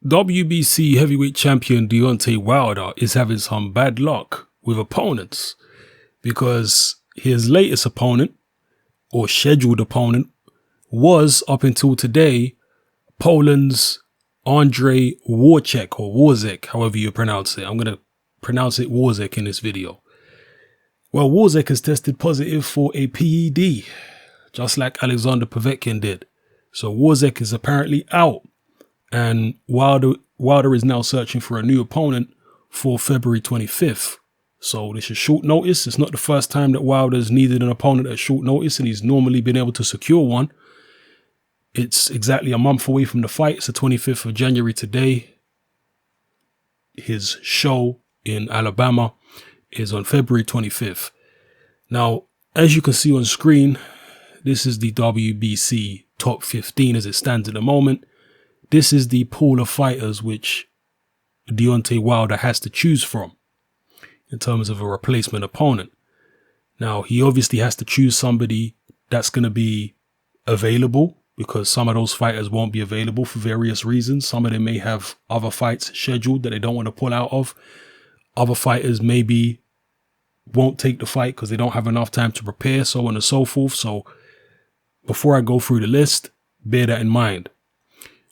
WBC heavyweight champion Deontay Wilder is having some bad luck with opponents because his latest opponent, or scheduled opponent, was up until today Poland's Andrzej Wawrzyk, or Wawrzyk, however you pronounce it. I'm going to pronounce it Wawrzyk in this video. Well, Wawrzyk has tested positive for a PED, just like Alexander Povetkin did. So Wawrzyk is apparently out, and Wilder is now searching for a new opponent for February 25th. So this is short notice. It's not the first time that Wilder's needed an opponent at short notice, and he's normally been able to secure one. It's exactly a month away from the fight. It's the 25th of January today. His show in Alabama is on February 25th. Now, as you can see on screen, this is the WBC top 15 as it stands at the moment. This is the pool of fighters which Deontay Wilder has to choose from in terms of a replacement opponent. Now, he obviously has to choose somebody that's going to be available, because some of those fighters won't be available for various reasons. Some of them may have other fights scheduled that they don't want to pull out of. Other fighters maybe won't take the fight because they don't have enough time to prepare, so on and so forth. So before I go through the list, bear that in mind.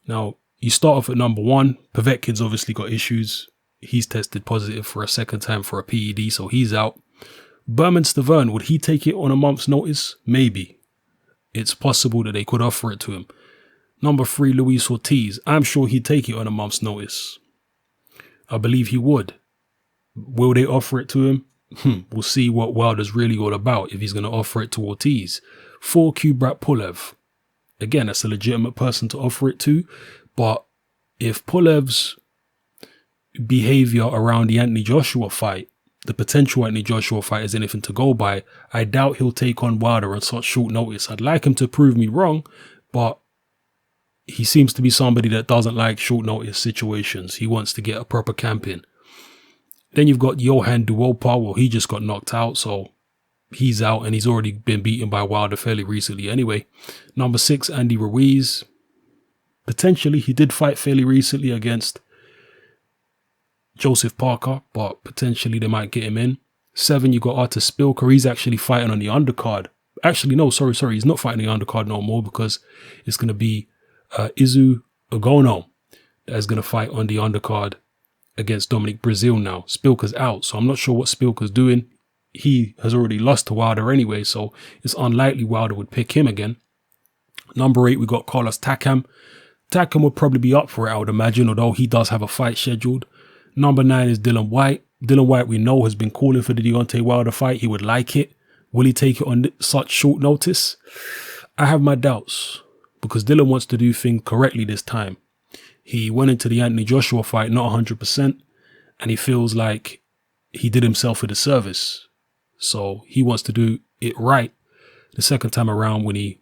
Now, you start off at number 1. Povetkin's obviously got issues. He's tested positive for a second time for a PED, so he's out. Berman Stavern, would he take it on a month's notice? Maybe. It's possible that they could offer it to him. Number 3, Luis Ortiz. I'm sure he'd take it on a month's notice. I believe he would. Will they offer it to him? We'll see what Wilder's really all about if he's going to offer it to Ortiz. 4, Kubrat Pulev. Again, that's a legitimate person to offer it to. But if Pulev's behavior around the Anthony Joshua fight, the potential Anthony Joshua fight, is anything to go by, I doubt he'll take on Wilder on such short notice. I'd like him to prove me wrong, but he seems to be somebody that doesn't like short notice situations. He wants to get a proper camp in. Then you've got Johan Duopa. Well, he just got knocked out, so he's out, and he's already been beaten by Wilder fairly recently anyway. Number 6, Andy Ruiz. Potentially, he did fight fairly recently against Joseph Parker, but potentially they might get him in. 7, you got Artur Spilker. He's actually fighting on the undercard. Actually, no, sorry. He's not fighting the undercard no more, because it's going to be Izu Ogono that is going to fight on the undercard against Dominic Brazil now. Spilker's out, so I'm not sure what Spilker's doing. He has already lost to Wilder anyway, so it's unlikely Wilder would pick him again. Number 8, we got Carlos Takam. Takam would probably be up for it, I would imagine, although he does have a fight scheduled. Number 9 is Dylan White. Dylan White, we know, has been calling for the Deontay Wilder fight. He would like it. Will he take it on such short notice? I have my doubts, because Dylan wants to do things correctly this time. He went into the Anthony Joshua fight not 100%, and he feels like he did himself a disservice. So he wants to do it right the second time around when he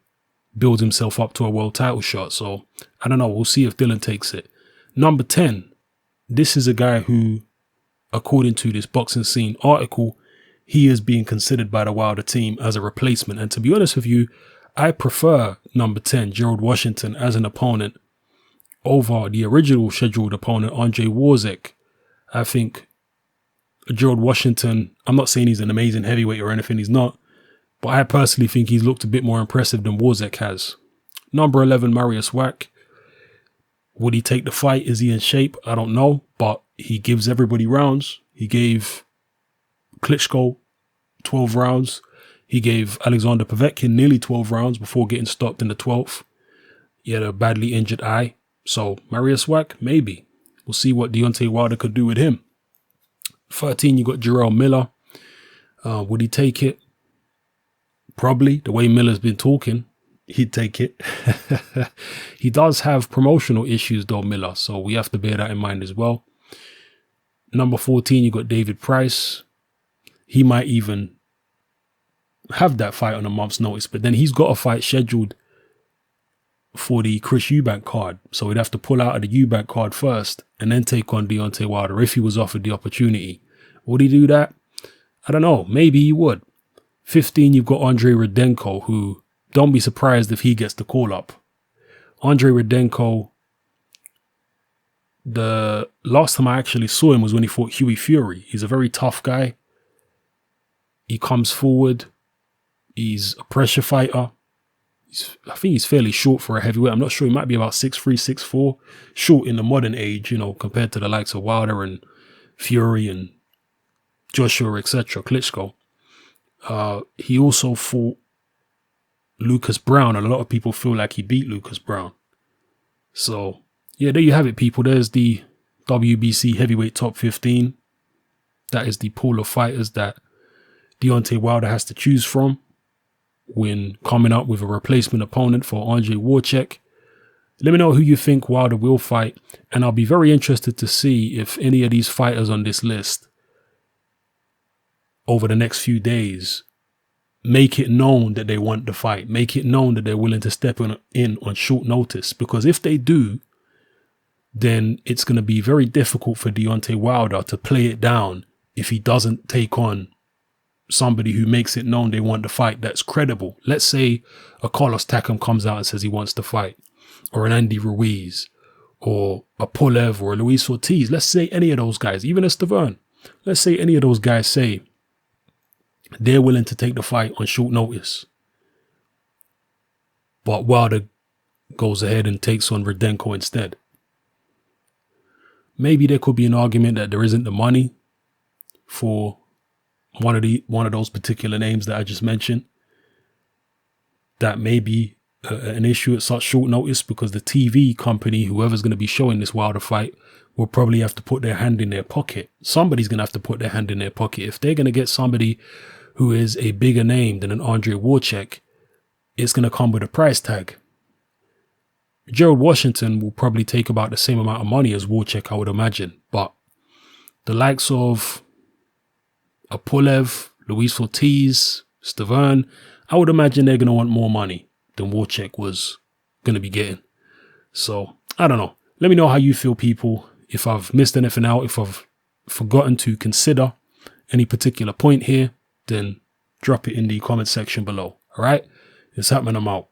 builds himself up to a world title shot. So I don't know. We'll see if Dylan takes it. Number 10. This is a guy who, according to this Boxing Scene article, he is being considered by the Wilder team as a replacement. And to be honest with you, I prefer number 10, Gerald Washington, as an opponent over the original scheduled opponent, Andrzej Wawrzyk. I think Gerald Washington, I'm not saying he's an amazing heavyweight or anything, he's not. But I personally think he's looked a bit more impressive than Wawrzyk has. Number 11, Mariusz Wach. Would he take the fight? Is he in shape? I don't know, but he gives everybody rounds. He gave Klitschko 12 rounds. He gave Alexander Povetkin nearly 12 rounds before getting stopped in the 12th. He had a badly injured eye. So Mariusz Wach, maybe. We'll see what Deontay Wilder could do with him. 13, you got Jarrell Miller. Would he take it? Probably. The way Miller's been talking, he'd take it. He does have promotional issues though, Miller, so we have to bear that in mind as well. Number 14, you got David Price. He might even have that fight on a month's notice, but then he's got a fight scheduled for the Chris Eubank card, so he'd have to pull out of the Eubank card first and then take on Deontay Wilder if he was offered the opportunity. Would he do that? I don't know. Maybe he would. 15, you've got Andrzej Rudenko, who, don't be surprised if he gets the call up. Andrzej Rudenko the last time I actually saw him was when he fought Huey Fury. He's a very tough guy. He comes forward. He's a pressure fighter. I think he's fairly short for a heavyweight. I'm not sure. He might be about 6'3", 6'4". Short in the modern age, you know, compared to the likes of Wilder and Fury and Joshua, etc., Klitschko. He also fought Lucas Brown, and a lot of people feel like he beat Lucas Brown. So, yeah, there you have it, people. There's the WBC heavyweight top 15. That is the pool of fighters that Deontay Wilder has to choose from when coming up with a replacement opponent for Andrzej Wawrzyk. Let me know who you think Wilder will fight, and I'll be very interested to see if any of these fighters on this list over the next few days make it known that they want the fight, make it known that they're willing to step in on short notice. Because if they do, then it's going to be very difficult for Deontay Wilder to play it down if he doesn't take on somebody who makes it known they want to fight that's credible. Let's say a Carlos Takam comes out and says he wants to fight, or an Andy Ruiz, or a Pulev, or a Luis Ortiz. Let's say any of those guys, even a Stavern. Let's say any of those guys say they're willing to take the fight on short notice, but Wilder goes ahead and takes on Rudenko instead. Maybe there could be an argument that there isn't the money for one of those particular names that I just mentioned. That may be an issue at such short notice, because the TV company, whoever's going to be showing this Wilder fight, will probably have to put their hand in their pocket. Somebody's going to have to put their hand in their pocket. If they're going to get somebody who is a bigger name than an Andrzej Wawrzyk, it's going to come with a price tag. Gerald Washington will probably take about the same amount of money as Wawrzyk, I would imagine. But the likes of a Pulev, Luis Ortiz, Stavern, I would imagine they're going to want more money than Wawrzyk was going to be getting. So, I don't know. Let me know how you feel, people. If I've missed anything out, if I've forgotten to consider any particular point here, then drop it in the comment section below. All right? It's happening. I'm out.